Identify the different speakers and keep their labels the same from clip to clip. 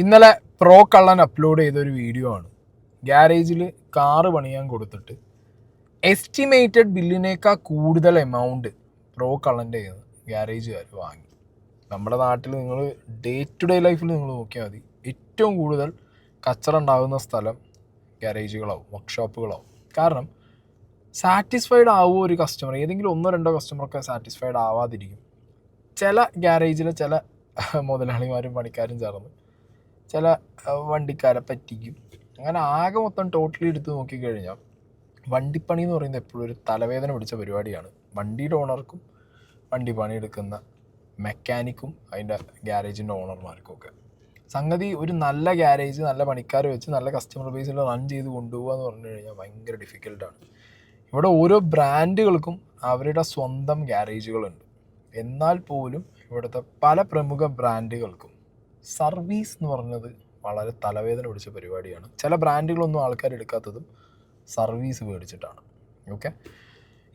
Speaker 1: ഇന്നലെ പ്രോ കള്ളൻ അപ്ലോഡ് ചെയ്തൊരു വീഡിയോ ആണ്. ഗ്യാരേജിൽ കാറ് പണിയാൻ കൊടുത്തിട്ട് എസ്റ്റിമേറ്റഡ് ബില്ലിനേക്കാൾ കൂടുതൽ എമൗണ്ട് പ്രോ കള്ളൻ്റെ ഗ്യാരേജുകാർ വാങ്ങി. നമ്മുടെ നാട്ടിൽ നിങ്ങൾ ഡേ ടു ഡേ ലൈഫിൽ നിങ്ങൾ നോക്കിയാൽ മതി, ഏറ്റവും കൂടുതൽ കച്ചറ ഉണ്ടാകുന്ന സ്ഥലം ഗ്യാരേജുകളാവും, വർക്ക്ഷോപ്പുകളാവും. കാരണം സാറ്റിസ്ഫൈഡ് ആവുമോ ഒരു കസ്റ്റമർ, ഏതെങ്കിലും ഒന്നോ രണ്ടോ കസ്റ്റമർക്ക് സാറ്റിസ്ഫൈഡ് ആവാതിരിക്കും. ചില ഗ്യാരേജിലെ ചില മുതലാളിമാരും പണിക്കാരും ചേർന്ന് ചില വണ്ടിക്കാരെ പറ്റിക്കും. അങ്ങനെ ആകെ മൊത്തം ടോട്ടലി എടുത്ത് നോക്കിക്കഴിഞ്ഞാൽ വണ്ടിപ്പണി എന്ന് പറയുന്നത് എപ്പോഴും ഒരു തലവേദന പിടിച്ച പരിപാടിയാണ്. വണ്ടിയുടെ ഓണർക്കും വണ്ടി പണിയെടുക്കുന്ന മെക്കാനിക്കും അതിൻ്റെ ഗ്യാരേജിൻ്റെ ഓണർമാർക്കും ഒക്കെ. സംഗതി ഒരു നല്ല ഗ്യാരേജ് നല്ല പണിക്കാരെ വെച്ച് നല്ല കസ്റ്റമർ ബേസിൽ റൺ ചെയ്ത് കൊണ്ടുപോകുക എന്ന് പറഞ്ഞു കഴിഞ്ഞാൽ ഭയങ്കര ഡിഫിക്കൽട്ടാണ്. ഇവിടെ ഓരോ ബ്രാൻഡുകൾക്കും അവരുടെ സ്വന്തം ഗ്യാരേജുകളുണ്ട്. എന്നാൽ പോലും ഇവിടുത്തെ പല പ്രമുഖ ബ്രാൻഡുകൾക്കും സർവീസ് എന്ന് പറഞ്ഞത് വളരെ തലവേദന പിടിച്ച പരിപാടിയാണ്. ചില ബ്രാൻഡുകളൊന്നും ആൾക്കാർ എടുക്കാത്തതും സർവീസ് മേടിച്ചിട്ടാണ്. ഓക്കെ,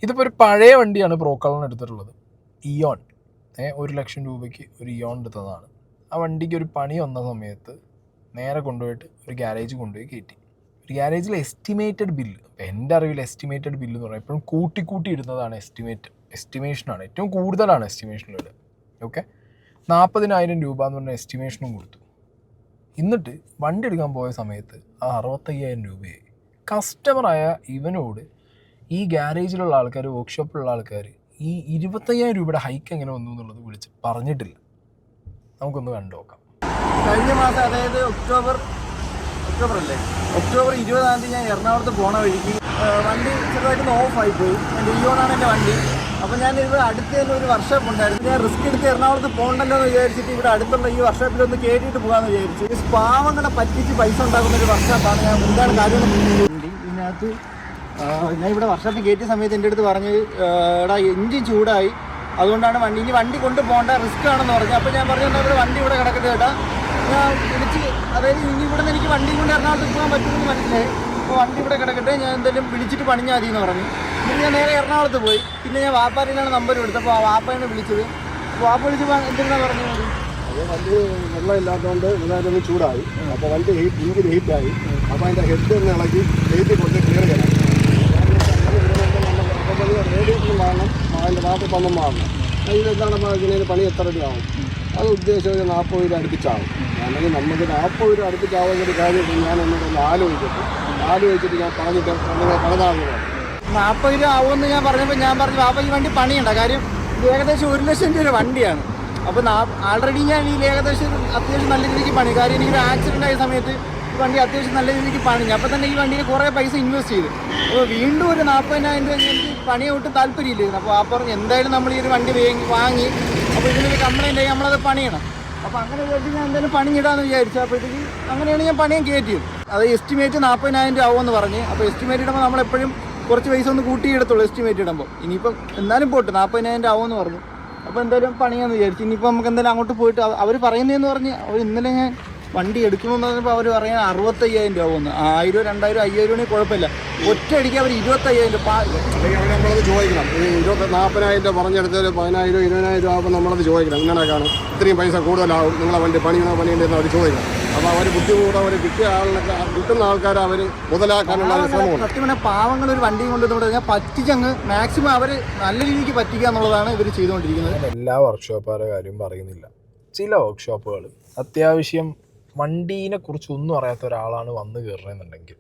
Speaker 1: ഇതിപ്പോൾ ഒരു പഴയ വണ്ടിയാണ് പ്രോ കള്ളൻ എടുത്തിട്ടുള്ളത്. ഇയോൺ 1,00,000 രൂപയ്ക്ക് ഒരു ഇയോൺ എടുത്തതാണ്. ആ വണ്ടിക്ക് ഒരു പണി വന്ന സമയത്ത് നേരെ കൊണ്ടുപോയിട്ട് ഒരു ഗ്യാരേജ് കൊണ്ടുപോയി കയറ്റി. ഒരു ഗ്യാരേജിൽ എസ്റ്റിമേറ്റഡ് ബില്ല്, എൻ്റെ അറിവിൽ എസ്റ്റിമേറ്റഡ് ബില്ല് എന്ന് പറഞ്ഞാൽ എപ്പോഴും കൂട്ടി ഇടുന്നതാണ് എസ്റ്റിമേഷനാണ് ഏറ്റവും കൂടുതലാണ് എസ്റ്റിമേഷനിൽ. ഓക്കെ, 40,000 രൂപ എന്ന് പറഞ്ഞ എസ്റ്റിമേഷനും കൊടുത്തു. എന്നിട്ട് വണ്ടി എടുക്കാൻ പോയ സമയത്ത് ആ 65,000 രൂപയായി. കസ്റ്റമറായ ഇവനോട് ഈ ഗ്യാരേജിലുള്ള ആൾക്കാർ, വർക്ക്ഷോപ്പിലുള്ള ആൾക്കാർ ഈ 25,000 രൂപയുടെ ഹൈക്ക് എങ്ങനെ വന്നു എന്നുള്ളത് വിളിച്ച് പറഞ്ഞിട്ടില്ല. നമുക്കൊന്ന് കണ്ടു നോക്കാം.
Speaker 2: കഴിഞ്ഞ മാസം, അതായത് ഒക്ടോബർ 20 ഞാൻ എറണാകുളത്ത് പോണ വഴിക്ക് വണ്ടി ചെറുതായിട്ടൊന്ന് ഓഫായിപ്പോയി. എൻ്റെ ഇയോണാണ് എൻ്റെ വണ്ടി. അപ്പോൾ ഞാൻ ഇവിടെ അടുത്ത് തന്നെ ഒരു വർക്ക്ഷോപ്പ് ഉണ്ടായിരുന്നു. ഞാൻ റിസ്ക് എടുത്ത് എറണാകുളത്ത് പോകണ്ടല്ലോ എന്ന് വിചാരിച്ചിട്ട് ഇവിടെ അടുത്തുള്ള ഈ വർക്ക്ഷോപ്പിലൊന്ന് കയറ്റിയിട്ട് പോകാമെന്ന് വിചാരിച്ചു. ഈ പാവങ്ങളെ പറ്റിച്ച് പൈസ ഉണ്ടാക്കുന്ന ഒരു വർക്ക്ഷോപ്പാണ്. ഞാൻ എന്താണ് കാര്യം ഇതിനകത്ത് ഞാൻ ഇവിടെ വർക്ക്ഷോപ്പിൽ കയറ്റിയ സമയത്ത് എൻ്റെ അടുത്ത് പറഞ്ഞ്, എടാ എഞ്ചിൻ ചൂടായി, അതുകൊണ്ടാണ് ഇനി വണ്ടി കൊണ്ടുപോകേണ്ട, റിസ്ക് ആണെന്ന് പറഞ്ഞു. അപ്പോൾ ഞാൻ പറഞ്ഞു, എന്നാൽ വണ്ടി ഇവിടെ കിടക്കട്ടെ കേട്ടാ, ഞാൻ വിളിച്ച്, അതായത് ഇനി ഇവിടെ നിന്ന് എനിക്ക് വണ്ടി കൊണ്ട് എറണാകുളത്ത് പോകാൻ പറ്റുമെന്ന് മനസ്സിലായി. അപ്പോൾ വണ്ടി ഇവിടെ കിടക്കട്ടെ, ഞാൻ എന്തായാലും വിളിച്ചിട്ട് പണിഞ്ഞാൽ മതി എന്ന് പറഞ്ഞു. പിന്നെ ഞാൻ നേരെ എറണാകുളത്ത് പോയി. പിന്നെ ഞാൻ വാപ്പാരിലാണ് നമ്പർ എടുത്തത്. അപ്പോൾ ആ വാപ്പയാണ് വിളിച്ചത്. അപ്പോൾ വാപ്പ വിളിച്ച് എന്തിനാണ് പറഞ്ഞത്,
Speaker 3: വണ്ടി വെള്ളമില്ലാത്തതുകൊണ്ട് നന്നായിട്ടൊന്ന് ചൂടായി. അപ്പോൾ വണ്ടി ഇഞ്ചിൻ ഹീറ്റായി. അപ്പോൾ അതിൻ്റെ ഹെഡ് ഒന്ന് ഇളക്കി ഹീറ്റ് കൊണ്ട് ക്ലിയർ ചെയ്യണം. റേഡിയേറ്ററും വാങ്ങണം, അതിൻ്റെ വാട്ടർ പമ്പും വാങ്ങണം. ഇതെന്താണ് ഇതിന് പണി എത്ര രൂപയാവും? അത് ഉദ്ദേശിച്ച് 40 രൂപ അടുപ്പിച്ചാവും. അല്ലെങ്കിൽ നമുക്ക് 40 രൂപ അടുപ്പിച്ചാവുന്ന ഒരു കാര്യം ഞാൻ എന്നോടൊന്ന് ആലോചിച്ചിട്ട് ഞാൻ പറഞ്ഞിട്ട് പണിതാകുന്നതാണ്.
Speaker 2: 40 രൂപ ആവുമെന്ന് ഞാൻ പറഞ്ഞപ്പോൾ ഞാൻ പറഞ്ഞു, വാപ്പ ഈ വണ്ടി പണിയുണ്ട, കാര്യം ഇത് ഏകദേശം 1,00,000 രൂപ വണ്ടിയാണ്. അപ്പോൾ ആൾറെഡി ഞാൻ ഈ ഏകദേശം അത്യാവശ്യം നല്ല രീതിക്ക് പണി, കാര്യം എനിക്കൊരു ആക്സിഡൻ്റ് ആയ സമയത്ത് ഈ വണ്ടി അത്യാവശ്യം നല്ല രീതിക്ക് പണിഞ്ഞു. അപ്പോൾ തന്നെ ഈ വണ്ടിയിൽ കുറേ പൈസ ഇൻവെസ്റ്റ് ചെയ്തു. അപ്പോൾ വീണ്ടും ഒരു 40,000 രൂപ എനിക്ക് പണിയെ വിട്ട് താല്പര്യമില്ലായിരുന്നു. അപ്പോൾ ആ പറഞ്ഞു, എന്തായാലും നമ്മൾ ഈ ഒരു വണ്ടി വാങ്ങി, അപ്പോൾ ഇതിനൊരു കംപ്ലയിൻ്റ് ആയി നമ്മളത് പണിയണം. അപ്പോൾ അങ്ങനെ വിചാരിച്ച് ഞാൻ എന്തായാലും പണിഞ്ഞിടാമെന്ന് വിചാരിച്ചു. അപ്പോഴത്തേക്ക് അങ്ങനെയാണ് ഞാൻ പണിയാൻ കയറ്റിയത്. അത് എസ്റ്റിമേറ്റ് 40,000 രൂപ ആവുമെന്ന് പറഞ്ഞ്. അപ്പോൾ എസ്റ്റിമേറ്റ് ഇടുമ്പോൾ നമ്മളെപ്പോഴും കുറച്ച് പൈസ ഒന്ന് കൂട്ടിയെടുത്തുള്ളൂ എസ്റ്റിമേറ്റ് ഇടുമ്പോൾ. ഇനിയിപ്പം എന്നാലും പോട്ട് 40,000 ആവുമെന്ന് പറഞ്ഞു. അപ്പോൾ എന്തായാലും പണിയാന്ന് വിചാരിച്ചു. ഇനിയിപ്പോൾ നമുക്ക് എന്തായാലും അങ്ങോട്ട് പോയിട്ട് അവർ പറയുന്നതെന്ന് പറഞ്ഞ്, അവർ ഇന്നലെ ഞാൻ വണ്ടി എടുക്കണമെന്ന് പറഞ്ഞപ്പോൾ അവർ പറയാൻ 65,000 രൂപ ആവുമെന്ന്. 1,000, 2,000, 5,000 രൂപ കുഴപ്പമില്ല. ഒറ്റയടിക്ക് അവർ 25,000 രൂപ.
Speaker 3: നമ്മളത് ചോദിക്കണം. ഈ 40,000 രൂപ പറഞ്ഞെടുത്താൽ 10,000, 20,000 രൂപ ആകുമ്പോൾ നമ്മളത് ചോദിക്കണം. ഇങ്ങനെയൊക്കെയാണ് ഇത്രയും പൈസ കൂടുതലാവും, നിങ്ങളെ വണ്ടി പണിയുണ്ടെന്ന് അവർ ചോദിക്കണം. അപ്പോൾ അവർ ബുദ്ധിമുട്ട്, അവർ കിട്ടുന്ന ആൾക്കാരെ അവർ മുതലാക്കാനുള്ള ശ്രമമാണ്.
Speaker 2: സത്യം പാവങ്ങൾ ഒരു വണ്ടിയും കൊണ്ടുവന്നിട്ട് ഞാൻ പറ്റിച്ചങ്ങ് മാക്സിമം അവർ നല്ല രീതിക്ക് പറ്റിക്കുക എന്നുള്ളതാണ് ഇവർ ചെയ്തുകൊണ്ടിരിക്കുന്നത്.
Speaker 1: എല്ലാ വർക്ക്ഷോപ്പുകാരുടെ കാര്യം പറയുന്നില്ല. ചില വർക്ക്ഷോപ്പുകൾ അത്യാവശ്യം വണ്ടീനെ കുറിച്ച് ഒന്നും അറിയാത്ത ഒരാളാണ് വന്ന് കയറണമെന്നുണ്ടെങ്കിൽ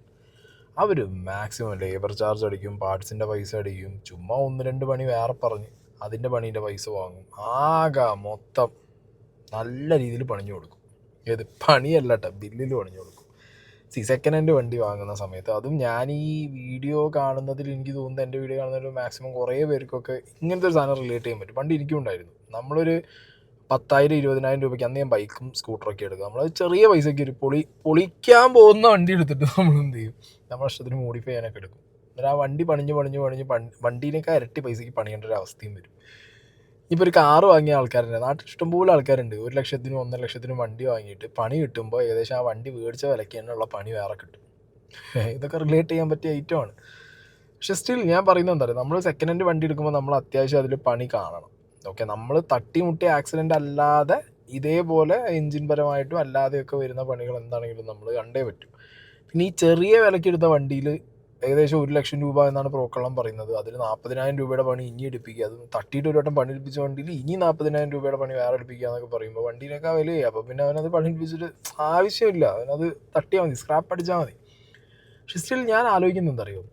Speaker 1: അവർ മാക്സിമം ലേബർ ചാർജ് അടിക്കും, പാർട്സിൻ്റെ പൈസ അടിക്കും, ചുമ്മാ 1-2 പണി വേറെ പറഞ്ഞ് അതിൻ്റെ പണീൻ്റെ പൈസ വാങ്ങും. ആകെ മൊത്തം നല്ല രീതിയിൽ പണിഞ്ഞു കൊടുക്കും. ഏത് പണിയല്ല കേട്ടോ, ബില്ലിൽ പണിഞ്ഞു കൊടുക്കും. സെക്കൻഡ് ഹാൻഡ് വണ്ടി വാങ്ങുന്ന സമയത്ത്, അതും ഞാൻ ഈ വീഡിയോ കാണുന്നതിൽ എനിക്ക് തോന്നുന്നത്, എൻ്റെ വീഡിയോ കാണുന്നതിൽ മാക്സിമം കുറേ പേർക്കൊക്കെ ഇങ്ങനത്തെ ഒരു സാധനം റിലേറ്റ് ചെയ്യാൻ പറ്റും. പണ്ട് എനിക്കും ഉണ്ടായിരുന്നു. നമ്മളൊരു 10,000, 20,000 രൂപയ്ക്ക് അന്ന് ഞാൻ ബൈക്കും സ്കൂട്ടറൊക്കെ എടുക്കുക. നമ്മൾ ചെറിയ പൈസയ്ക്ക് ഒരു പൊളിക്കാൻ പോകുന്ന വണ്ടി എടുത്തിട്ട് നമ്മൾ എന്ത് ചെയ്യും, നമ്മുടെ ഇഷ്ടത്തിന് മോഡിഫൈ ചെയ്യാനൊക്കെ എടുക്കും. എന്നിട്ട് ആ വണ്ടി പണിഞ്ഞ് വണ്ടീനേക്കാൾ ഇരട്ടി പൈസയ്ക്ക് പണിയേണ്ട ഒരു അവസ്ഥയും വരും. ഇപ്പോൾ ഒരു കാറ് വാങ്ങിയ ആൾക്കാരുണ്ട്, നാട്ടിൽ ഇഷ്ടംപോലെ ആൾക്കാരുണ്ട്. 1,00,000-നും 1,50,000-നും വണ്ടി വാങ്ങിയിട്ട് പണി കിട്ടുമ്പോൾ ഏകദേശം ആ വണ്ടി മേടിച്ച വിലയ്ക്ക് തന്നെയുള്ള പണി വേറെ കിട്ടും. ഇതൊക്കെ റിലേറ്റ് ചെയ്യാൻ പറ്റിയ ഐറ്റമാണ്. പക്ഷെ സ്റ്റിൽ ഞാൻ പറയുന്നത് എന്താ പറയുക, നമ്മൾ സെക്കൻഡ് ഹാൻഡ് വണ്ടി എടുക്കുമ്പോൾ നമ്മൾ അത്യാവശ്യം അതിൽ പണി കാണണം. ഓക്കെ, നമ്മൾ തട്ടിമുട്ടി ആക്സിഡൻ്റ് അല്ലാതെ ഇതേപോലെ എൻജിൻ പരമായിട്ടും അല്ലാതെയൊക്കെ വരുന്ന പണികൾ എന്താണെങ്കിലും നമ്മൾ കണ്ടേ പറ്റും. പിന്നെ ഈ ചെറിയ വിലയ്ക്ക് എടുത്ത വണ്ടിയിൽ ഏകദേശം 1 ലക്ഷം രൂപ എന്നാണ് പ്രോക്കള്ളം പറയുന്നത്. അതിൽ 40,000 രൂപയുടെ പണി ഇനി എടുപ്പിക്കുക, അത് തട്ടിയിട്ട് ഒരു വട്ടം പണി എടുപ്പിച്ച വണ്ടിയിൽ ഇനി 40,000 രൂപയുടെ പണി വേറെ എടുപ്പിക്കുക എന്നൊക്കെ പറയുമ്പോൾ വണ്ടീനൊക്കെ വിലയായി. അപ്പോൾ പിന്നെ അവനത് പണി എടുപ്പിച്ചിട്ട് ആവശ്യമില്ല, അവനത് തട്ടിയാൽ മതി, സ്ക്രാപ്പ് അടിച്ചാൽ മതി. പക്ഷെ സ്റ്റിൽ ഞാൻ ആലോചിക്കുന്നത് എന്തറിയോ,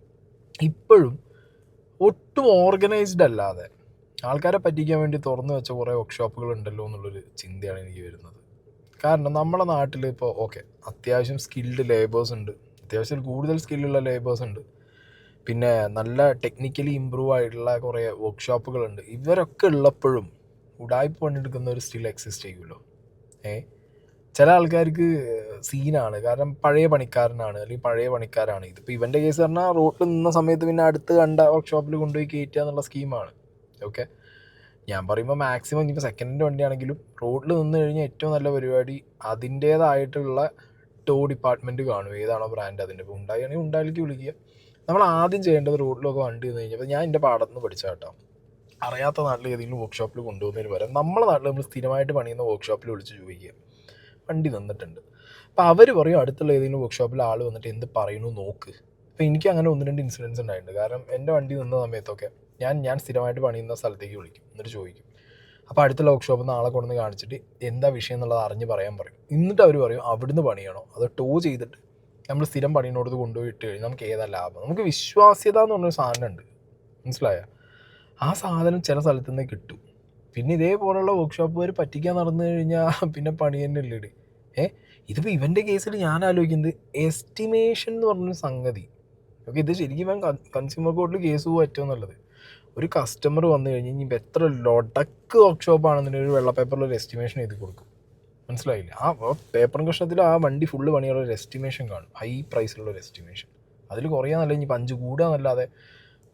Speaker 1: ഇപ്പോഴും ഒട്ടും ഓർഗനൈസ്ഡ് അല്ലാതെ ആൾക്കാരെ പറ്റിക്കാൻ വേണ്ടി തുറന്നു വെച്ച കുറേ വർക്ക്ഷോപ്പുകൾ ഉണ്ടല്ലോ എന്നുള്ളൊരു ചിന്തയാണ് എനിക്ക് വരുന്നത്. കാരണം നമ്മുടെ നാട്ടിൽ ഇപ്പോൾ ഓക്കെ അത്യാവശ്യം സ്കിൽഡ് ലേബേഴ്സ് ഉണ്ട്, അത്യാവശ്യം കൂടുതൽ സ്കില്ലുള്ള ലേബേഴ്സ് ഉണ്ട്, പിന്നെ നല്ല ടെക്നിക്കലി ഇമ്പ്രൂവ് ആയിട്ടുള്ള കുറേ വർക്ക്ഷോപ്പുകളുണ്ട്. ഇവരൊക്കെ ഉള്ളപ്പോഴും ഉടായ്പ പണിയെടുക്കുന്ന ഒരു സ്റ്റിൽ എക്സിസ്റ്റ് ചെയ്യുമല്ലോ. ചില ആൾക്കാർക്ക് സീനാണ്, കാരണം പഴയ പണിക്കാരനാണ് അല്ലെങ്കിൽ പഴയ പണിക്കാരാണ്. ഇതിപ്പോൾ ഇവൻ്റെ കേസ് പറഞ്ഞാൽ റോഡിൽ നിന്ന സമയത്ത് പിന്നെ അടുത്ത് കണ്ട വർക്ക്ഷോപ്പിൽ കൊണ്ടുപോയി കയറ്റുക എന്നുള്ള സ്കീമാണ്. ഓക്കെ, ഞാൻ പറയുമ്പോൾ മാക്സിമം ഇനിയിപ്പോൾ സെക്കൻഡ് ഹാൻഡ് വണ്ടിയാണെങ്കിലും റോഡിൽ നിന്ന് കഴിഞ്ഞാൽ ഏറ്റവും നല്ല പരിപാടി അതിൻ്റേതായിട്ടുള്ള ടോ ഡിപ്പാർട്ട്മെൻറ്റ് കാണും, ഏതാണോ ബ്രാൻഡ് അതിൻ്റെ. ഇപ്പോൾ ഉണ്ടാവുകയാണെങ്കിൽ ഉണ്ടായിലേക്ക് വിളിക്കുക. നമ്മൾ ആദ്യം ചെയ്യേണ്ടത് റോഡിലൊക്കെ വണ്ടി വന്നു കഴിഞ്ഞപ്പോൾ ഞാൻ എൻ്റെ പാടത്ത് നിന്ന് പഠിച്ച കേട്ടോ, അറിയാത്ത നാട്ടിൽ ഏതെങ്കിലും വർക്ക്ഷോപ്പിൽ കൊണ്ടുപോകുന്നതിന് പകരം നമ്മളെ നാട്ടിൽ നമ്മൾ സ്ഥിരമായിട്ട് പണിയുന്ന വർക്ക്ഷോപ്പിൽ വിളിച്ച് ചോദിക്കുക വണ്ടി നിന്നിട്ടുണ്ട്. അപ്പോൾ അവർ പറയും അടുത്തുള്ള ഏതെങ്കിലും വർക്ക്ഷോപ്പിൽ ആൾ വന്നിട്ട് എന്ത് പറയുന്നു നോക്ക്. അപ്പോൾ എനിക്ക് അങ്ങനെ 1-2 ഇൻസിഡൻസ് ഉണ്ടായിട്ടുണ്ട്. കാരണം എൻ്റെ വണ്ടി നിന്ന സമയത്തൊക്കെ ഞാൻ സ്ഥിരമായിട്ട് പണിയുന്ന സ്ഥലത്തേക്ക് വിളിക്കും, എന്നിട്ട് ചോദിക്കും. അപ്പോൾ അടുത്തുള്ള വർക്ക്ഷോപ്പിൽ നിന്ന് ആളെ കൊണ്ടുവന്ന് കാണിച്ചിട്ട് എന്താ വിഷയം എന്നുള്ളത് അറിഞ്ഞ് പറയാൻ പറയും. എന്നിട്ട് അവർ പറയും അവിടുന്ന് പണിയണോ അതോ ടോ ചെയ്തിട്ട് നമ്മൾ സ്ഥിരം പണിയോടത്ത് കൊണ്ടുപോയി ഇട്ട് കഴിഞ്ഞാൽ നമുക്ക് ഏതാ ലാഭം. നമുക്ക് വിശ്വാസ്യത എന്ന് പറഞ്ഞൊരു സാധനം ഉണ്ട്, മനസ്സിലായ? ആ സാധനം ചില സ്ഥലത്തു നിന്ന് കിട്ടും. പിന്നെ ഇതേപോലുള്ള വർക്ക്ഷോപ്പുകാർ പറ്റിക്കാൻ നടന്നു കഴിഞ്ഞാൽ പിന്നെ പണി തന്നെ ഇല്ലേട്. ഇതിപ്പോൾ ഇവൻ്റെ കേസിൽ ഞാൻ ആലോചിക്കുന്നത് എസ്റ്റിമേഷൻ എന്ന് പറഞ്ഞൊരു സംഗതി. ഓക്കെ, ഇത് ശരിക്കും കൺസ്യൂമർ കോർട്ടിൽ കേസ് പോകാൻ ഏറ്റവും നല്ലത്. ഒരു കസ്റ്റമർ വന്നു കഴിഞ്ഞ് ഇനിയിപ്പോൾ എത്ര ലൊടക്ക് വർക്ക്ഷോപ്പാണെന്നുണ്ടെങ്കിൽ ഒരു വെള്ള പേപ്പറിൽ ഒരു എസ്റ്റിമേഷൻ എഴുതി കൊടുക്കും, മനസ്സിലായില്ല? ആ പേപ്പറും കഷ്ണത്തിൽ ആ വണ്ടി ഫുള്ള് പണിയുള്ള ഒരു എസ്റ്റിമേഷൻ കാണും, ഹൈ പ്രൈസിലുള്ള ഒരു എസ്റ്റിമേഷൻ. അതിൽ കുറയാന്നല്ല, ഇനിയിപ്പോൾ 5 കൂടുക എന്നല്ലാതെ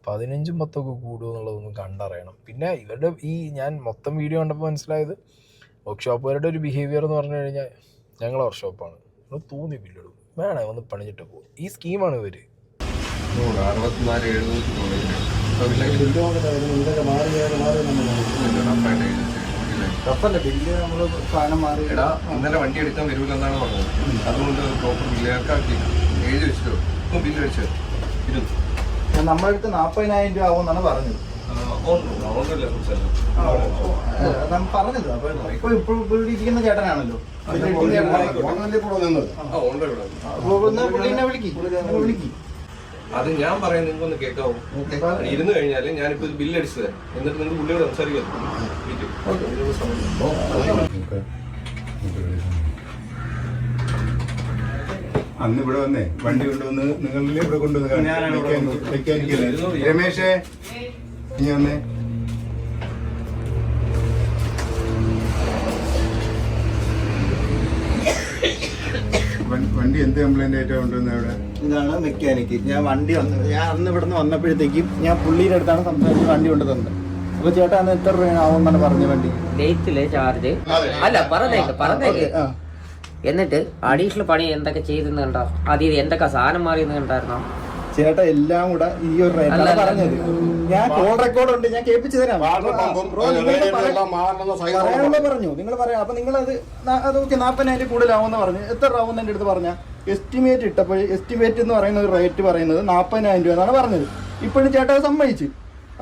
Speaker 1: 15-10 ഒക്കെ കൂടുക എന്നുള്ളതൊന്നും കണ്ടറിയണം. പിന്നെ ഇവരുടെ ഞാൻ മൊത്തം വീഡിയോ കണ്ടപ്പോൾ മനസ്സിലായത് വർക്ക്ഷോപ്പുകാരുടെ ഒരു ബിഹേവിയർ എന്ന് പറഞ്ഞു കഴിഞ്ഞാൽ ഞങ്ങളെ വർക്ക്ഷോപ്പാണ്, നമ്മൾ തോന്നിപ്പില്ലിടും, വേണേ വന്ന് പണിഞ്ഞിട്ട് പോകും. ഈ സ്കീമാണ് ഇവർ.
Speaker 3: 64 ഇന്നലെ വണ്ടി എടുക്കാൻ വരൂലെന്നാണ് പറഞ്ഞത്. അതുകൊണ്ട് പ്രോപ്പർ ബില്ലേക്കാക്കി എഴുതി വെച്ചിട്ടോ ബില്ല് വെച്ച്
Speaker 2: നമ്മളടുത്ത് 40,000 രൂപ ആവും എന്നാണ് പറഞ്ഞത്. പറഞ്ഞത് അപ്പൊ ഇപ്പോൾ ഇരിക്കുന്ന ചേട്ടനാണല്ലോ, വിളിക്കും.
Speaker 3: അത് ഞാൻ പറയാൻ നിങ്ങൾക്ക് ഒന്ന് കേൾക്കാവോ? ഇരുന്ന് കഴിഞ്ഞാല് ഞാനിപ്പോ ബില്ല് അടിച്ചു തരാം, എന്നിട്ട് നിങ്ങൾ പുള്ളിയോട് സംസാരിക്കാം.
Speaker 4: അന്ന് ഇവിടെ വന്നേ വണ്ടി കൊണ്ടുവന്ന് നിങ്ങളിലെ ഇവിടെ കൊണ്ടുവന്ന് മെക്കാനിക്കല്ലേ രമേശേ നീ വന്നേ. വണ്ടി എന്ത് കംപ്ലൈന്റ് ആയിട്ടാ കൊണ്ടുവന്നത് അവിടെ?
Speaker 2: ഇതാണ് മെക്കാനിക്ക്. ഞാൻ അന്ന് ഇവിടെ നിന്ന് വന്നപ്പോഴത്തേക്കും ഞാൻ പുള്ളിയുടെ അടുത്താണ് സംസാരിച്ച് വണ്ടി കൊണ്ട് തന്നത്. അപ്പൊ ചേട്ടാ അന്ന് എത്ര രൂപ ആവുമെന്നാണ് പറഞ്ഞ വണ്ടി
Speaker 5: ഡേറ്റില് ചാർജ് അല്ല പറഞ്ഞേക്ക് എന്നിട്ട് അഡീഷണൽ പണി എന്തൊക്കെ ചെയ്തെന്ന് കണ്ടോ, ആദ്യം എന്തൊക്കെ സാധനം മാറിയെന്ന് കണ്ടായിരുന്നോ?
Speaker 2: ചേട്ടാ എല്ലാം കൂടെ ഈ ഒരു റേറ്റാണ് പറഞ്ഞത്. ഞാൻ കോൾ റെക്കോർഡ് ഉണ്ട്, ഞാൻ കേൾപ്പിച്ചു തരാം. പറയാനുള്ള പറഞ്ഞു നിങ്ങൾ പറയാം. അപ്പൊ നിങ്ങളത് 40,000 കൂടുതലാവുമെന്ന് പറഞ്ഞു. എത്ര ആവുമെന്ന് എൻ്റെ അടുത്ത് പറഞ്ഞ എസ്റ്റിമേറ്റ് ഇട്ടപ്പോൾ എസ്റ്റിമേറ്റ് എന്ന് പറയുന്ന ഒരു റേറ്റ് പറയുന്നത് 40,000 രൂപ എന്നാണ് പറഞ്ഞത്. ഇപ്പോഴും ചേട്ടാ സമ്മതിച്ചു.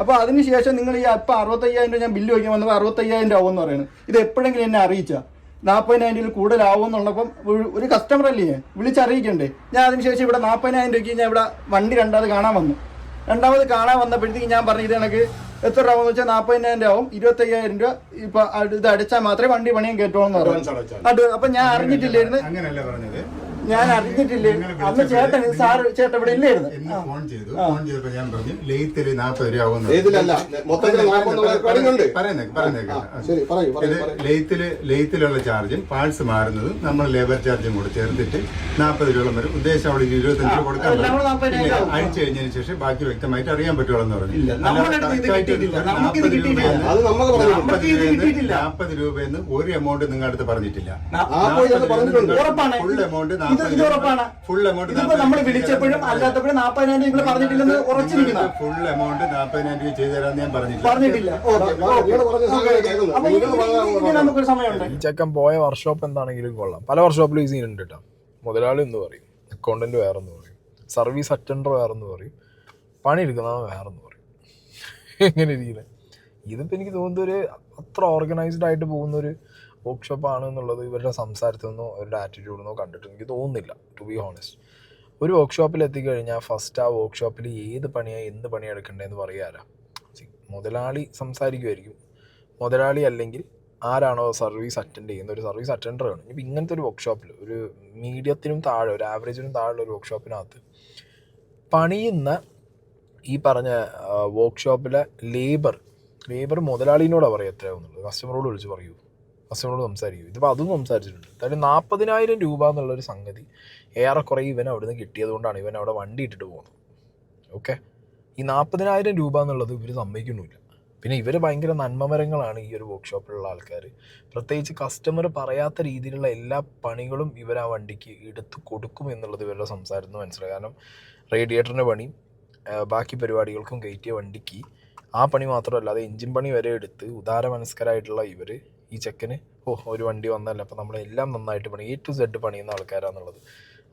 Speaker 2: അപ്പോൾ അതിനുശേഷം നിങ്ങൾ ഈ ഇപ്പം 65,000 രൂപ ഞാൻ ബില്ല് വയ്ക്കാൻ വന്നപ്പോൾ 65,000 രൂപ ആവുമെന്ന് പറയുന്നത്. ഇത് എപ്പോഴെങ്കിലും എന്നെ അറിയിച്ചാൽ 40,000 കൂടുതലാവും എന്നുള്ളപ്പം ഒരു കസ്റ്റമർ അല്ലേ ഞാൻ വിളിച്ചറിയിക്കണ്ടേ? ഞാൻ അതിനുശേഷം ഇവിടെ 40,000 രൂപയ്ക്ക് ഞാൻ ഇവിടെ വണ്ടി രണ്ടാമത് കാണാൻ വന്നപ്പോഴത്തേക്ക് ഞാൻ പറഞ്ഞു ഇത് എനിക്ക് എത്ര രൂപ എന്ന് വെച്ചാൽ 40,000 ആവും, 25,000 രൂപ ഇപ്പൊ ഇത് അടിച്ചാൽ മാത്രമേ വണ്ടി പണിയാൻ കേട്ടോളെന്ന് പറഞ്ഞു. അപ്പൊ ഞാൻ അറിഞ്ഞിട്ടില്ലായിരുന്നു,
Speaker 4: അങ്ങനെയല്ല പറഞ്ഞത്.
Speaker 2: ഞാൻ അറിഞ്ഞിട്ടില്ലായിരുന്നു. അന്ന് ചേട്ടൻ ഇവിടെ ഇല്ലായിരുന്നു.
Speaker 4: ഫോൺ ചെയ്തപ്പോ ഞാൻ പറഞ്ഞു ലെയ്ത്തില് 40 രൂപ ആവുന്നു. ലെയ്ത്തിലുള്ള ചാർജും പാർട്സ് മാറുന്നതും നമ്മൾ ലേബർ ചാർജും കൂടെ ചേർത്തിട്ട് 40 രൂപ വരും. ഉദ്ദേശം അവൾക്ക് 25 രൂപ കൊടുക്കാൻ അഴിച്ചു കഴിഞ്ഞതിന് ശേഷം ബാക്കി വ്യക്തമായിട്ട് അറിയാൻ പറ്റുള്ളൂ പറഞ്ഞു. 40 രൂപയെന്ന് ഒരു എമൗണ്ട് നിങ്ങളുടെ അടുത്ത് പറഞ്ഞിട്ടില്ല. ഫുൾ എമൗണ്ട്
Speaker 2: ഇത് ഉറപ്പാണ്.
Speaker 4: ഫുൾ എമൗണ്ട്
Speaker 2: ഇതിപ്പോ നമ്മൾ വിളിച്ചപ്പോഴും അല്ലാത്തപ്പോഴും 40,000 നിങ്ങൾ പറഞ്ഞിട്ടില്ലെന്ന് ഉറച്ചിരിക്കുന്ന.
Speaker 4: ഫുൾ എമൗണ്ട് 40,000 രൂപ ചെയ്തു തരാമെന്ന് ഞാൻ പറഞ്ഞിട്ടില്ല.
Speaker 2: അപ്പൊ ഇനി നമുക്കൊരു സമയമുണ്ട്.
Speaker 1: ഈ ചെക്കൻ പോയ വർക്ക്ഷോപ്പ് എന്താണെങ്കിലും കൊള്ളാം. പല വർക്ക്ഷോപ്പിലും ഈ സീനുണ്ട് കേട്ടോ. മുതലാളി എന്ന് പറയും, അക്കൗണ്ടന്റ് വേറെന്ന് പറയും, സർവീസ് അറ്റൻഡർ വേറെന്ന് പറയും, പണിയെടുക്കുന്നവൻ വേറെന്ന് പറയും. എങ്ങനെ ഇരിക്കുന്നത്? ഇതിപ്പോൾ എനിക്ക് തോന്നുന്നത് ഒരു അത്ര ഓർഗനൈസ്ഡ് ആയിട്ട് പോകുന്നൊരു വർക്ക്ഷോപ്പാണ് എന്നുള്ളത് ഇവരുടെ സംസാരത്തിൽ നിന്നോ അവരുടെ ആറ്റിറ്റ്യൂഡിൽ നിന്നോ കണ്ടിട്ട് എനിക്ക് തോന്നുന്നില്ല, ടു ബി ഹോണസ്റ്റ്. ഒരു വർക്ക്ഷോപ്പിൽ എത്തിക്കഴിഞ്ഞാൽ ഫസ്റ്റ് ആ വർക്ക്ഷോപ്പിൽ ഏത് പണിയാണ് എന്ത് പണിയാണ് എടുക്കേണ്ടതെന്ന് പറയാല. മുതലാളി സംസാരിക്കുമായിരിക്കും. മുതലാളി അല്ലെങ്കിൽ ആരാണോ സർവീസ് അറ്റൻഡ് ചെയ്യുന്ന ഒരു സർവീസ് അറ്റൻഡർ ആണ്. ഇപ്പം ഇങ്ങനത്തെ ഒരു വർക്ക്ഷോപ്പിൽ ഒരു മീഡിയത്തിനും താഴെ ഒരു ആവറേജിനും താഴെയുള്ള ഒരു വർക്ക്ഷോപ്പിനകത്ത് പണിയുന്ന ഈ പറഞ്ഞ വർക്ക്ഷോപ്പിലെ ലേബർ മുതലാളിനോടാണ് പറയുക എത്രയാവുന്നുള്ളത്. കസ്റ്റമറോട് വിളിച്ച് പറയൂ, കസ്റ്റമറോട് സംസാരിക്കൂ. ഇതിപ്പോൾ അതും സംസാരിച്ചിട്ടുണ്ട്. അതായത് 40,000 രൂപ എന്നുള്ളൊരു സംഗതി ഏറെക്കുറെ ഇവൻ അവിടെ നിന്ന് കിട്ടിയത് കൊണ്ടാണ് ഇവൻ അവിടെ വണ്ടി ഇട്ടിട്ട് പോകുന്നത്. ഓക്കെ, ഈ 40,000 രൂപ എന്നുള്ളത് ഇവർ സമ്മതിക്കുന്നില്ല. പിന്നെ ഇവർ ഭയങ്കര നന്മമരങ്ങളാണ് ഈ ഒരു വർക്ക്ഷോപ്പിലുള്ള ആൾക്കാർ. പ്രത്യേകിച്ച് കസ്റ്റമർ പറയാത്ത രീതിയിലുള്ള എല്ലാ പണികളും ഇവർ ആ വണ്ടിക്ക് എടുത്ത് കൊടുക്കും എന്നുള്ളത് ഇവരുടെ സംസാരത്തിൽ നിന്ന് മനസ്സിലായി. കാരണം റേഡിയേറ്ററിൻ്റെ പണി ബാക്കി പരിപാടികൾക്കും കയറ്റിയ വണ്ടിക്ക് ആ പണി മാത്രമല്ല, അത് എഞ്ചിൻ പണി വരെ എടുത്ത് ഉദാരമനസ്കരായിട്ടുള്ള ഇവർ ഈ ചെക്കന് ഒരു വണ്ടി വന്നല്ല അപ്പോൾ നമ്മളെല്ലാം നന്നായിട്ട് പണി A to Z പണിയുന്ന ആൾക്കാരാണെന്നുള്ളത്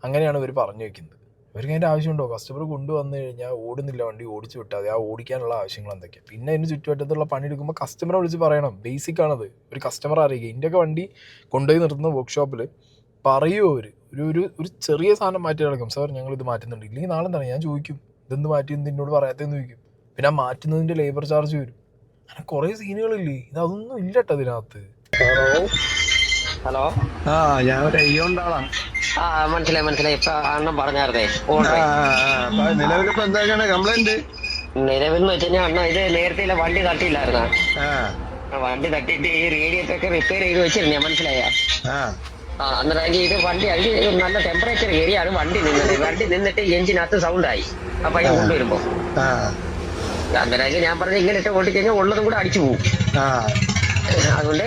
Speaker 1: അങ്ങനെയാണ് ഇവർ പറഞ്ഞു വയ്ക്കുന്നത്. ഇവർക്ക് അതിൻ്റെ ആവശ്യമുണ്ടോ? കസ്റ്റമർ കൊണ്ടുവന്നു കഴിഞ്ഞാൽ ഓടുന്നില്ല, വണ്ടി ഓടിച്ചു വിട്ടാൽ മതി. ആ ഓടിക്കാനുള്ള ആവശ്യങ്ങൾ എന്തൊക്കെയാണ്? പിന്നെ അതിന് ചുറ്റുവട്ടത്തുള്ള പണി എടുക്കുമ്പോൾ കസ്റ്റമറെ വിളിച്ച് പറയണം. ബേസിക്കാണത്. ഒരു കസ്റ്റമർ അറിയുക. ഇതിൻ്റെയൊക്കെ വണ്ടി കൊണ്ടുപോയി നിർത്തുന്ന വർക്ക്ഷോപ്പിൽ പറയുമോ അവർ ഒരു ചെറിയ സാധനം മാറ്റി കിടക്കും, സാർ ഞങ്ങളിത് മാറ്റുന്നുണ്ട്. ഇല്ലെങ്കിൽ നാളെ എന്താണ് ഞാൻ ചോദിക്കും, ഇതെന്ത് മാറ്റിയെന്ന് എന്നോട് പറയാത്തതെന്ന് ചോദിക്കും. പിന്നെ ആ മാറ്റുന്നതിൻ്റെ ലേബർ ചാർജ് വരും. അങ്ങനെ കുറേ സീനുകളില്ലേ? ഇതൊന്നും ഇല്ല കേട്ടോ ഇതിനകത്ത്.
Speaker 5: ഹലോ,
Speaker 3: ഞാൻ ഒരു അയ്യോണ്ടാളാണ്.
Speaker 5: മനസ്സിലായി. ഇപ്പൊ അണ്ണൻ പറഞ്ഞായിരുന്നേ
Speaker 3: നിലവിലിപ്പോ എന്തൊക്കെയാണ് കംപ്ലൈന്റ്?
Speaker 5: നിലവിൽ വെച്ച് കഴിഞ്ഞാൽ അണ്ണ ഇത് നേരത്തെ വണ്ടി തട്ടിയില്ലായിരുന്ന, വണ്ടി തട്ടിയിട്ട് ഈ റേഡിയേറ്റർ ഒക്കെ റിപ്പയർ ചെയ്ത് വെച്ചിരുന്നേ. മനസ്സിലായ? അന്നേരം ഇത് വണ്ടി അതിൽ നല്ല ടെമ്പറേച്ചർ ഏരിയയാണ് വണ്ടി നിന്നത്. വണ്ടി നിന്നിട്ട് എഞ്ചിനകത്ത് സൗണ്ടായി ആ പയ്യൻ കൊണ്ടുവരുമ്പോ. അന്നേരം ഞാൻ പറഞ്ഞ ഇങ്ങനെ ഇട്ട് ഓടിക്കഴിഞ്ഞാൽ ഉള്ളതും കൂടെ അടിച്ചു പോകും. അതുകൊണ്ട്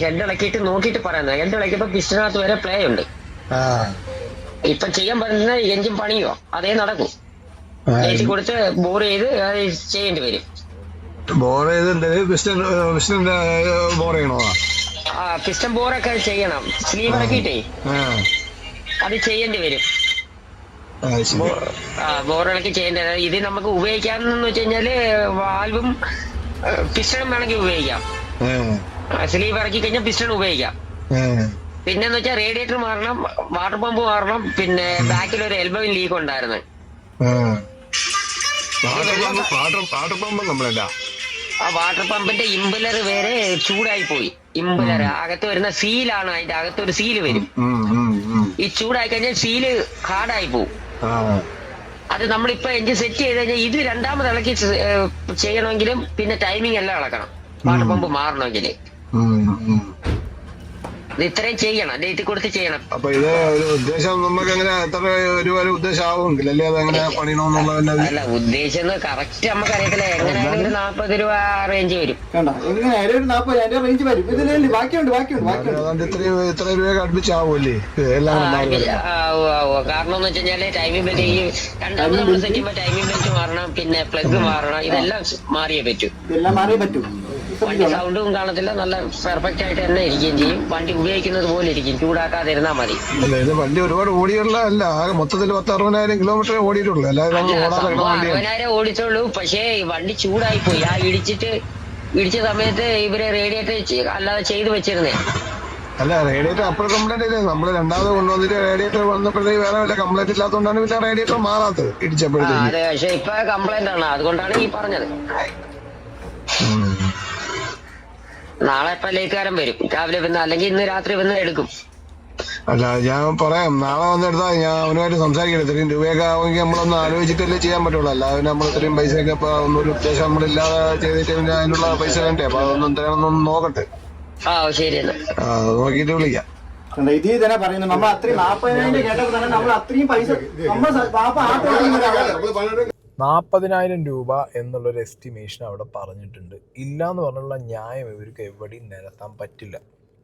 Speaker 5: ഹെഡ് ഇളക്കിയിട്ട് നോക്കിയിട്ട് പറയുന്നത്. ഹെഡ് ഇളക്കിയപ്പോ പിസ്റ്റനകത്ത് വരെ പ്ലേ ഉണ്ട്. ഇപ്പൊ ചെയ്യാൻ പറ്റുന്ന എഞ്ചിൻ പണിയോ അതേ നടക്കും. കയറ്റി കൊടുത്ത് ബോർ ചെയ്ത് ചെയ്യേണ്ടി വരും.
Speaker 3: ബോർ ചെയ്യണോ?
Speaker 5: പിസ്റ്റൺ ബോറൊക്കെ ചെയ്യണം. സ്ലീവ് ഇറക്കിയിട്ടേ അത് ചെയ്യേണ്ടി വരും. ബോറിളക്കി ചെയ്യേണ്ടത്. ഇത് നമുക്ക് ഉപയോഗിക്കാമെന്ന് വെച്ച് കഴിഞ്ഞാല് വാൽവും പിസ്റ്റണും വേണമെങ്കിൽ ഉപയോഗിക്കാം. സ്ലീവ് ഇറക്കി കഴിഞ്ഞാൽ പിസ്റ്റൺ ഉപയോഗിക്കാം. പിന്നെന്ന് വെച്ചാൽ റേഡിയേറ്റർ മാറണം, വാട്ടർ പമ്പ് മാറണം. പിന്നെ ബാക്കിൽ ഒരു എൽബോയും ലീക്ക് ഉണ്ടായിരുന്നു. ആ വാട്ടർ പമ്പിന്റെ ഇമ്പലർ വരെ ചൂടായി പോയി. ഇമ്പലർ അകത്ത് വരുന്ന സീലാണ്, അതിന്റെ അകത്തൊരു സീല് വരും. ഈ ചൂടായി കഴിഞ്ഞാൽ സീല് ഹാർഡായി പോവും. അത് നമ്മളിപ്പോ എഞ്ചിൻ സെറ്റ് ചെയ്ത് കഴിഞ്ഞാൽ ഇത് രണ്ടാമത് ഇളക്കി ചെയ്യണമെങ്കിലും പിന്നെ ടൈമിംഗ് എല്ലാം ഇളക്കണം. വാട്ടർ പമ്പ് മാറണമെങ്കിൽ ഇത് ഇത്രയും ചെയ്യണം, ഡേറ്റ് കൊടുത്ത് ചെയ്യണം.
Speaker 3: അപ്പൊ ഇത് ഉദ്ദേശം നമുക്ക് എങ്ങനെ എത്ര രൂപ ഉദ്ദേശം ആവുമെങ്കിൽ അല്ലേ അതെങ്ങനെ പണിയണമെന്നുള്ള?
Speaker 5: അല്ല, ഉദ്ദേശം കറക്റ്റ് നമുക്ക് അറിയത്തില്ല. എങ്ങനെയായാലും ഒരു 40 രൂപ റേഞ്ച് വരും.
Speaker 3: ഇത്ര രൂപ അടുപ്പിച്ചാവൂല്ലേ എല്ലാം?
Speaker 5: കാരണം എന്ന് വെച്ച് കഴിഞ്ഞാല് ടൈമിംഗ് ബെൽറ്റ് ഈ രണ്ടാമത് നമ്മൾ സെറ്റ് ചെയ്യുമ്പോൾ ടൈമിംഗ് ബെൽറ്റ് മാറണം, പിന്നെ പ്ലഗ് മാറണം. ഇതെല്ലാം മാറിയേ പറ്റൂ. വണ്ടി സൗണ്ടും കാണത്തില്ല, നല്ല പെർഫെക്റ്റ് ആയിട്ട് തന്നെ ഇരിക്കുകയും ചെയ്യും. വണ്ടി ഉപയോഗിക്കുന്നത് പോലെ ഇരിക്കും, ചൂടാക്കാതിരുന്നാ മതി.
Speaker 3: ഇത് വണ്ടി ഒരുപാട് ഓടിയുള്ള അല്ല, മൊത്തത്തിൽ 10-60,000 കിലോമീറ്റർ ഓടിയിട്ടുള്ളൂ.
Speaker 5: 60,000 ഓടിച്ചുള്ളൂ. പക്ഷേ വണ്ടി ചൂടായി പോയി. ആ ഇടിച്ച സമയത്ത് ഇവര് റേഡിയേറ്റർ അല്ലാതെ ചെയ്തു വെച്ചിരുന്നേ.
Speaker 3: അല്ല, റേഡിയേറ്റർ അപ്പോഴും കംപ്ലൈന്റ് ഇല്ലേ? നമ്മള് രണ്ടാമത് കൊണ്ടുവന്നിട്ട് റേഡിയേറ്റർ വന്നപ്പോഴത്തേക്ക് വേറെ വല്ല കംപ്ലൈന്റ് ഇല്ലാത്തതുകൊണ്ടാണ് പിന്നെ റേഡിയേറ്റർ മാറാത്തത് ഇടിച്ചപ്പോഴത്തേക്ക്.
Speaker 5: അതെ, പക്ഷെ ഇപ്പൊ കംപ്ലൈന്റ് ആണ്, അതുകൊണ്ടാണ് ഈ പറഞ്ഞത്. നാളെ ഇപ്പൊ ലേറ്റുകാരൻ വരും, രാവിലെ വന്ന് അല്ലെങ്കിൽ ഇന്ന് രാത്രി വന്ന് എടുക്കും.
Speaker 3: അല്ല, ഞാൻ പറയാം, നാളെ വന്നെടുത്താൽ ഞാൻ അവനുമായിട്ട് സംസാരിക്കട്ടെ. ഇത്രയും രൂപയൊക്കെ ആവുമെങ്കിൽ നമ്മളൊന്ന് ആലോചിച്ചിട്ടല്ലേ ചെയ്യാൻ പറ്റുള്ളൂ. അല്ലാതെ നമ്മൾ ഇത്രയും പൈസയൊക്കെ ഇപ്പൊ ഒന്നൊരു ഉദ്ദേശം നമ്മളില്ലാതെ ചെയ്തിട്ട് പിന്നെ അതിനുള്ള പൈസ വേണ്ടേ? അപ്പൊ അതൊന്നും എന്താണെന്നൊന്ന് നോക്കട്ടെ.
Speaker 5: ശരി,
Speaker 3: നോക്കിയിട്ട് വിളിക്കാം.
Speaker 2: ഇത് തന്നെ പറയുന്നത്. നമ്മൾ അത്രയും 40,000 കേട്ടപ്പോൾ തന്നെ നമ്മൾ അത്രയും പൈസ
Speaker 1: 40,000 രൂപ എന്നുള്ളൊരു എസ്റ്റിമേഷൻ അവിടെ പറഞ്ഞിട്ടുണ്ട്. ഇല്ല എന്ന് പറഞ്ഞുള്ള ന്യായം ഇവർക്ക് എവിടെയും നിരത്താൻ പറ്റില്ല.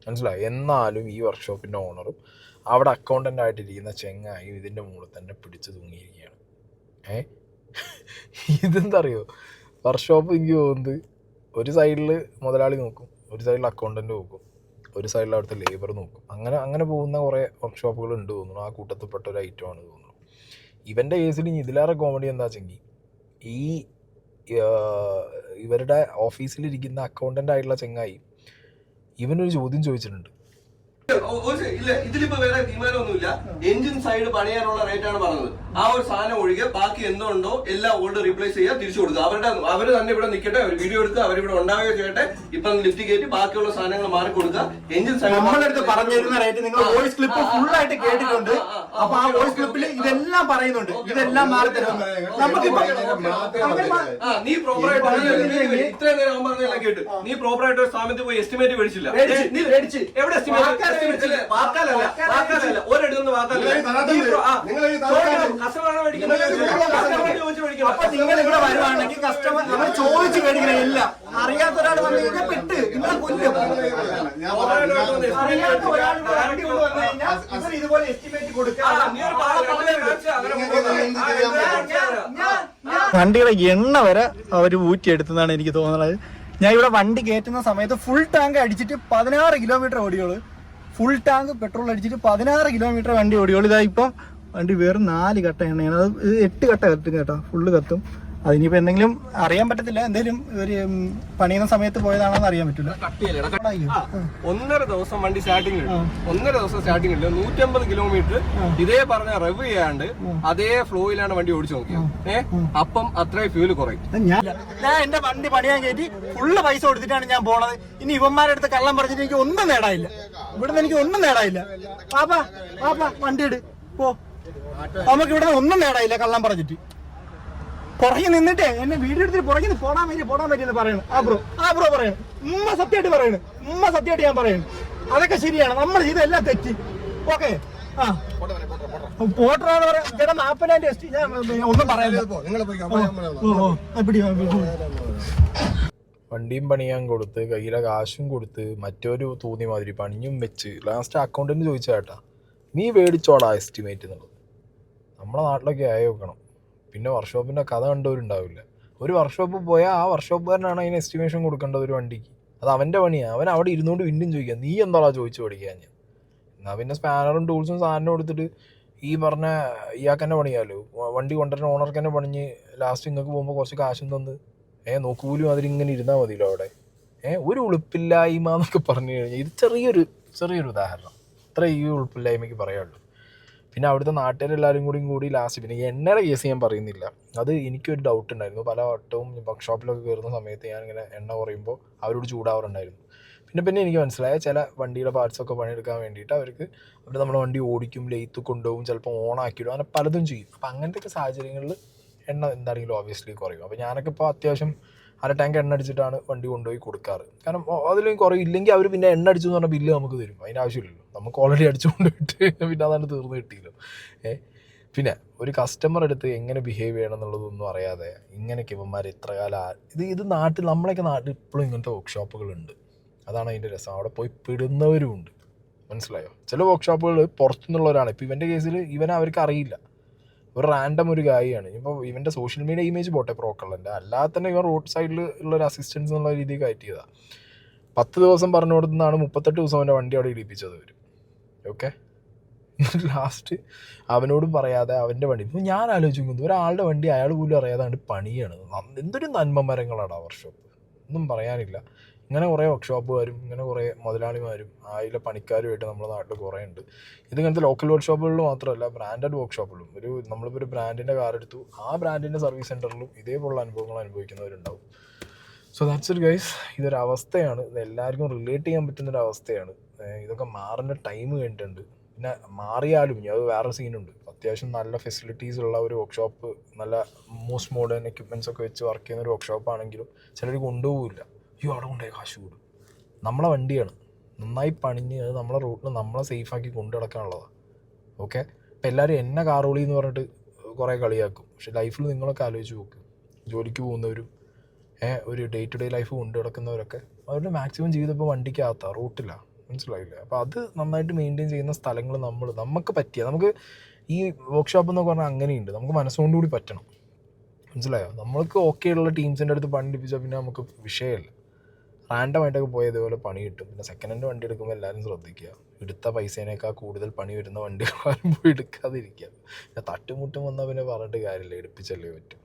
Speaker 1: മനസ്സിലായി? എന്നാലും ഈ വർക്ക്ഷോപ്പിൻ്റെ ഓണറും അവിടെ അക്കൗണ്ടൻ്റ് ആയിട്ടിരിക്കുന്ന ചെങ്ങായി ഇതിൻ്റെ മുകളിൽ തന്നെ പിടിച്ചു തൂങ്ങിയിരിക്കുകയാണ്. ഇതെന്താ അറിയോ, വർക്ക്ഷോപ്പ് എനിക്ക് തോന്നുന്നത് ഒരു സൈഡിൽ മുതലാളി നോക്കും, ഒരു സൈഡിൽ അക്കൗണ്ടൻ്റ് നോക്കും, ഒരു സൈഡിൽ അവിടുത്തെ ലേബർ നോക്കും. അങ്ങനെ പോകുന്ന കുറേ വർക്ക്ഷോപ്പുകൾ ഉണ്ട് തോന്നുന്നു. ആ കൂട്ടത്തിൽപ്പെട്ട ഒരു ഐറ്റമാണ് തോന്നുന്നു. ഇവൻ്റെ കേസിൽ ഇതിലേറെ കോമഡി എന്താ വെച്ചെങ്കിൽ ഈ ഇവരുടെ ഓഫീസിലിരിക്കുന്ന അക്കൗണ്ടൻ്റ് ആയിട്ടുള്ള ചെങ്ങായി ഇവനൊരു ചോദ്യം ചോദിച്ചിട്ടുണ്ട്.
Speaker 6: ഇല്ല, ഇതിലിപ്പോ വേറെ തീരുമാനമൊന്നുമില്ല. എഞ്ചിൻ സൈഡ് പണിയാനുള്ള റേറ്റ് ആണ് പറഞ്ഞത്. ആ ഒരു സാധനം ഒഴികെ ബാക്കി എന്തുണ്ടോ എല്ലാം ഓൾഡ് റീപ്ലേസ് ചെയ്യുക, തിരിച്ചു കൊടുക്കുക. അവര് തന്നെ ഇവിടെ നിൽക്കട്ടെ, അവർ വീഡിയോ എടുക്കുക, അവരിവിടെ ഉണ്ടാവുകയോ ചെയ്യട്ടെ. ഇപ്പൊ ലിഫ്റ്റ് കയറ്റി ബാക്കിയുള്ള സാധനങ്ങൾ മാറി കൊടുക്കുക. എഞ്ചിൻ സൈഡ്
Speaker 2: നമ്മുടെ അടുത്ത് പറഞ്ഞിരുന്ന റേറ്റ് നിങ്ങൾ വോയിസ് ക്ലിപ്പ് ഫുൾ ആയിട്ട് കേട്ടിട്ടുണ്ട്. അപ്പൊ ആ വോയിസ് ക്ലിപ്പിൽ ഇതെല്ലാം പറയുന്നുണ്ട്, ഇതെല്ലാം മാറി തരും.
Speaker 6: നീ പ്രോപ്പറായിട്ട് ഇത്രയും നേരം അവൻ പറഞ്ഞെല്ലാം കേട്ട് നീ പ്രോപ്പറായിട്ട് ഒരു സ്ഥാപനത്തിൽ പോയി എസ്റ്റിമേറ്റ് മേടിച്ചില്ല. എവിടെ എസ്റ്റിമേറ്റ്? വാക്കാലല്ല, ഒരിടത്തുനിന്ന് വാക്കാലല്ല. കസ്റ്റമറാണ് മേടിക്കുന്നത്.
Speaker 2: അപ്പൊ നിങ്ങൾ ഇവിടെ വരുവാണെങ്കിൽ കസ്റ്റമർ നമ്മൾ ചോദിച്ചു മേടിക്കണം. എല്ലാം അറിയാത്ത ഒരാൾ വന്നു കഴിഞ്ഞാൽ പെട്ട് നിങ്ങളെ കൊല്ലും. അറിയാത്ത ഒരാൾ ഇതുപോലെ എസ്റ്റിമേറ്റ് കൊടുക്കുക. വണ്ടിയുടെ എണ്ണ വരെ അവര് ഊറ്റിയെടുത്തെന്നാണ് എനിക്ക് തോന്നുന്നത്. ഞാൻ ഇവിടെ വണ്ടി കയറ്റുന്ന സമയത്ത് ഫുൾ ടാങ്ക് അടിച്ചിട്ട് 16 കിലോമീറ്റർ ഓടിയോളൂ. ഫുൾ ടാങ്ക് പെട്രോൾ അടിച്ചിട്ട് 16 കിലോമീറ്റർ വണ്ടി ഓടിയോളൂ. ഇതാ ഇപ്പം വണ്ടി വെറും 4 കട്ട എണ്ണയാണ്. അത് 8 കട്ട കത്തും കേട്ടോ, ഫുള്ള് കത്തും. അതിനിപ്പോ എന്തെങ്കിലും അറിയാൻ പറ്റത്തില്ല, എന്തെങ്കിലും ഒരു പണിയുന്ന സമയത്ത് പോയതാണോന്ന് അറിയാൻ പറ്റില്ല.
Speaker 6: 1.5 ദിവസം വണ്ടി സ്റ്റാർട്ടിംഗ് ഇട്ടു. 1.5 ദിവസം സ്റ്റാർട്ടിംഗ് ഇട്ടു. 150 കിലോമീറ്റർ ഇതേ പറഞ്ഞ റവ് ചെയ്യാണ്ട് അതേ ഫ്ലോയിലാണ് വണ്ടി ഓടിച്ചു നോക്കിയത്. അപ്പം അത്രയും ഫ്യൂല് കുറയും.
Speaker 2: ഞാൻ എന്റെ വണ്ടി പണിയാൻ കയറ്റി ഫുള്ള് പൈസ കൊടുത്തിട്ടാണ് ഞാൻ പോണത്. ഇനി ഇവന്മാരുടെ അടുത്ത് കള്ളം പറഞ്ഞിട്ട് എനിക്ക് ഒന്നും നേടാനില്ല. ഇവിടുന്ന് എനിക്ക് ഒന്നും നേടാനില്ല. പാപ്പാ വണ്ടി എടു പോ, നമുക്ക് ഇവിടെ ഒന്നും നേടാനില്ല കള്ളം പറഞ്ഞിട്ട്. പുറകെ നിന്നിട്ടേ എന്നെ വീഡിയോ എടുത്തിട്ട് പുറകെ പോടാൻ പറ്റി എന്ന് പറയണം. ആ ബ്രോ പറയണം. സത്യമായിട്ട് പറയണം. സത്യമായിട്ട് ഞാൻ പറയണം. അതൊക്കെ ശരിയാണ്. നമ്മൾ ചെയ്തെല്ലാം തെറ്റി. ഓക്കെ പോട്ടറാന്ന് പറയാം ചേട്ടാ. 40,000 എസ് ടി ഞാൻ ഒന്നും പറയാനില്ല.
Speaker 1: വണ്ടിയും പണിയാൻ കൊടുത്ത് കയ്യിലെ കാശും കൊടുത്ത് മറ്റൊരു തോന്നിയ മാതിരി പണിയും വെച്ച് ലാസ്റ്റ് അക്കൗണ്ടന്റ് ചോദിച്ചാ ചേട്ടാ നീ മേടിച്ചോടാ എസ്റ്റിമേറ്റ് എന്നുള്ളത്. നമ്മുടെ നാട്ടിലൊക്കെ ആയി വെക്കണം. പിന്നെ വർക്ക്ഷോപ്പിൻ്റെ കഥ കണ്ടവരുണ്ടാവില്ല. ഒരു വർക്ക്ഷോപ്പ് പോയാൽ ആ വർക്ക്ഷോപ്പുകാരനാണ് അതിന് എസ്റ്റിമേഷൻ കൊടുക്കേണ്ടത് ഒരു വണ്ടിക്ക്. അത് അവൻ്റെ പണിയാണ്. അവൻ അവിടെ ഇരുന്നുകൊണ്ട് വീണ്ടും ചോദിക്കുക നീ എന്താ ചോദിച്ചു പഠിക്കാൻ. ഞാൻ എന്നാൽ പിന്നെ സ്പാനറും ടൂൾസും സാധനം കൊടുത്തിട്ട് ഈ പറഞ്ഞ ഇയാൾക്ക് തന്നെ പണിയാലോ. വണ്ടി കൊണ്ടുവരുന്ന ഓണർക്ക് തന്നെ പണിഞ്ഞ് ലാസ്റ്റ് ഇങ്ങൾക്ക് പോകുമ്പോൾ കുറച്ച് കാശും തന്ന് നോക്കൂലും അതിലിങ്ങനെ ഇരുന്നാൽ മതിയല്ലോ അവിടെ. ഒരു ഉളുപ്പില്ലായ്മ എന്നൊക്കെ പറഞ്ഞു കഴിഞ്ഞാൽ ഇത് ചെറിയൊരു ഉദാഹരണം. അത്ര ഈ ഉളുപ്പില്ലായ്മയ്ക്ക് പറയാനുള്ളൂ. പിന്നെ അവിടുത്തെ നാട്ടുകാരെല്ലാവരും കൂടി ലാസ്റ്റ് പിന്നെ എണ്ണയുടെ കേസ് ഞാൻ പറയുന്നില്ല. അത് എനിക്കൊരു ഡൗട്ട് ഉണ്ടായിരുന്നു. പല വട്ടവും വർക്ക്ഷോപ്പിലൊക്കെ കയറുന്ന സമയത്ത് ഞാനിങ്ങനെ എണ്ണ കുറയുമ്പോൾ അവരോട് ചൂടാവാറുണ്ടായിരുന്നു. പിന്നെ എനിക്ക് മനസ്സിലായ ചില വണ്ടിയുടെ പാർട്സൊക്കെ പണിയെടുക്കാൻ വേണ്ടിയിട്ട് അവർ നമ്മുടെ വണ്ടി ഓടിക്കും, ലെയ്ത്ത് കൊണ്ടുപോകും, ചിലപ്പോൾ ഓണാക്കിയിടും, അങ്ങനെ പലതും ചെയ്യും. അപ്പോൾ അങ്ങനത്തെ സാഹചര്യങ്ങളിൽ എണ്ണ എന്താണെങ്കിലും ഓബിയസ്ലി കുറയും. അപ്പോൾ ഞാനൊക്കെ ഇപ്പോൾ അത്യാവശ്യം 1/2 ടാങ്ക് എണ്ണ അടിച്ചിട്ടാണ് വണ്ടി കൊണ്ടുപോയി കൊടുക്കാറ്. കാരണം അതിലും കുറയില്ലെങ്കിൽ അവർ പിന്നെ എണ്ണ അടിച്ചു എന്ന് പറഞ്ഞാൽ ബില്ല് നമുക്ക് തരും. അതിൻ്റെ ആവശ്യമില്ലല്ലോ, നമുക്ക് ഓൾറെഡി അടിച്ചു കൊണ്ടുപോയിട്ട് പിന്നെ അതാണ് തീർന്നു കിട്ടിയല്ലോ. പിന്നെ ഒരു കസ്റ്റമർ അടുത്ത് എങ്ങനെ ബിഹേവ് ചെയ്യണം എന്നുള്ളതൊന്നും അറിയാതെ ഇങ്ങനെയൊക്കെ ഇവന്മാർ ഇത്ര കാലം ഇത് നാട്ടിൽ നമ്മളൊക്കെ നാട്ടിൽ ഇപ്പോഴും ഇങ്ങനത്തെ വർക്ക്ഷോപ്പുകളുണ്ട്. അതാണ് അതിൻ്റെ രസം. അവിടെ പോയി പെടുന്നവരും ഉണ്ട്. മനസ്സിലായോ? ചില വർക്ക്ഷോപ്പുകൾ പുറത്തുനിന്നുള്ളവരാണ്. ഇപ്പോൾ ഇവൻ്റെ കേസിൽ അവർക്ക് അറിയില്ല. ഒരു റാൻഡം ഒരു ഗായിയാണ്. ഇപ്പോൾ ഇവൻ്റെ സോഷ്യൽ മീഡിയ ഇമേജ് പോട്ടെ പ്രോക്കള്ളൻ്റെ, അല്ലാതെ തന്നെ ഇവൻ റോഡ് സൈഡിൽ ഉള്ളൊരു അസിസ്റ്റൻസ് എന്നുള്ള രീതിയിൽ കയറ്റി ചെയ്തതാണ്. 10 ദിവസം പറഞ്ഞു കൊടുത്തതാണ് 38 ദിവസം അവൻ്റെ വണ്ടി അവിടെ ഇടിപ്പിച്ചത് അവർ. ഓക്കെ, ലാസ്റ്റ് അവനോടും പറയാതെ അവൻ്റെ വണ്ടി. ഇപ്പോൾ ഞാൻ ആലോചിക്കുന്നത് ഒരാളുടെ വണ്ടി അയാൾ പോലും അറിയാതെ പണിയാണ്. എന്തൊരു നന്മമരങ്ങളാണ് ആ വർക്ക്ഷോപ്പ്, ഒന്നും പറയാനില്ല. ഇങ്ങനെ കുറേ വർക്ക്ഷോപ്പുകാരും ഇങ്ങനെ കുറേ മുതലാളിമാരും അതിലെ പണിക്കാരുമായിട്ട് നമ്മുടെ നാട്ടിൽ കുറേ ഉണ്ട്. ഇതിങ്ങനത്തെ ലോക്കൽ വർക്ക്ഷോപ്പുകളിൽ മാത്രമല്ല, ബ്രാൻഡഡ് വർക്ക്ഷോപ്പുകളും. നമ്മളിപ്പോൾ ഒരു ബ്രാൻഡിൻ്റെ കാർ എടുത്തു, ആ ബ്രാൻഡിൻ്റെ സർവീസ് സെൻറ്ററിലും ഇതേപോലുള്ള അനുഭവങ്ങൾ അനുഭവിക്കുന്നവരുണ്ടാവും. So that's it guys. ഇതൊരവസ്ഥയാണ്, ഇത് എല്ലാവർക്കും റിലേറ്റ് ചെയ്യാൻ പറ്റുന്നൊരവസ്ഥയാണ്. ഇതൊക്കെ മാറേണ്ട ടൈം കഴിഞ്ഞിട്ടുണ്ട്. പിന്നെ മാറിയാലും അത് വേറെ സീനുണ്ട്. അത്യാവശ്യം നല്ല ഫെസിലിറ്റീസ് ഉള്ള ഒരു വർക്ക്ഷോപ്പ്, നല്ല മോസ്റ്റ് മോഡേൺ എക്യുപ്മെൻറ്റ്സ് ഒക്കെ വെച്ച് വർക്ക് ചെയ്യുന്ന ഒരു വർക്ക്ഷോപ്പ് ആണെങ്കിലും ചിലർ കൊണ്ടുപോകില്ല. അവിടെ കൊണ്ടുപോയി കാശ് കൂടും. നമ്മളെ വണ്ടിയാണ് നന്നായി പണിഞ്ഞ് അത് നമ്മളെ റൂട്ടിൽ നമ്മളെ സേഫാക്കി കൊണ്ടു നടക്കാനുള്ളതാണ്. ഓക്കെ, ഇപ്പം എല്ലാവരും എന്നെ കാറോളി എന്ന് പറഞ്ഞിട്ട് കുറേ കളിയാക്കും. പക്ഷെ ലൈഫിൽ നിങ്ങളൊക്കെ ആലോചിച്ച് നോക്ക്. ജോലിക്ക് പോകുന്നവരും ഒരു ഡേ ടു ഡേ ലൈഫ് കൊണ്ടു നടക്കുന്നവരൊക്കെ അവരുടെ മാക്സിമം ജീവിതം ഇപ്പോൾ വണ്ടിക്കകത്താണ്, റൂട്ടിലാണ്. മനസ്സിലായില്ലേ? അപ്പോൾ അത് നന്നായിട്ട് മെയിൻറ്റെയിൻ ചെയ്യുന്ന സ്ഥലങ്ങൾ നമുക്ക് പറ്റിയ നമുക്ക് ഈ വർക്ക്ഷോപ്പ് എന്നൊക്കെ പറഞ്ഞാൽ അങ്ങനെയുണ്ട്, നമുക്ക് മനസ്സുകൊണ്ടുകൂടി പറ്റണം. മനസ്സിലായോ? നമ്മൾക്ക് ഓക്കെ ഉള്ള ടീംസിൻ്റെ അടുത്ത് പണി എടുപ്പിച്ചാൽ പിന്നെ നമുക്ക് വിഷയമല്ല. റാൻഡമായിട്ടൊക്കെ പോയി ഇതുപോലെ പണി കിട്ടും. പിന്നെ സെക്കൻഡ് ഹാൻഡ് വണ്ടി എടുക്കുമ്പോൾ എല്ലാവരും ശ്രദ്ധിക്കുക, എടുത്ത പൈസേനേക്കാൾ കൂടുതൽ പണി വരുന്ന വണ്ടികളാരും പോയി എടുക്കാതിരിക്കുക. പിന്നെ തട്ടുമുട്ടും വന്നാൽ പിന്നെ പറഞ്ഞിട്ട് കാര്യമില്ല, എടുപ്പിച്ചല്ലേ പറ്റും.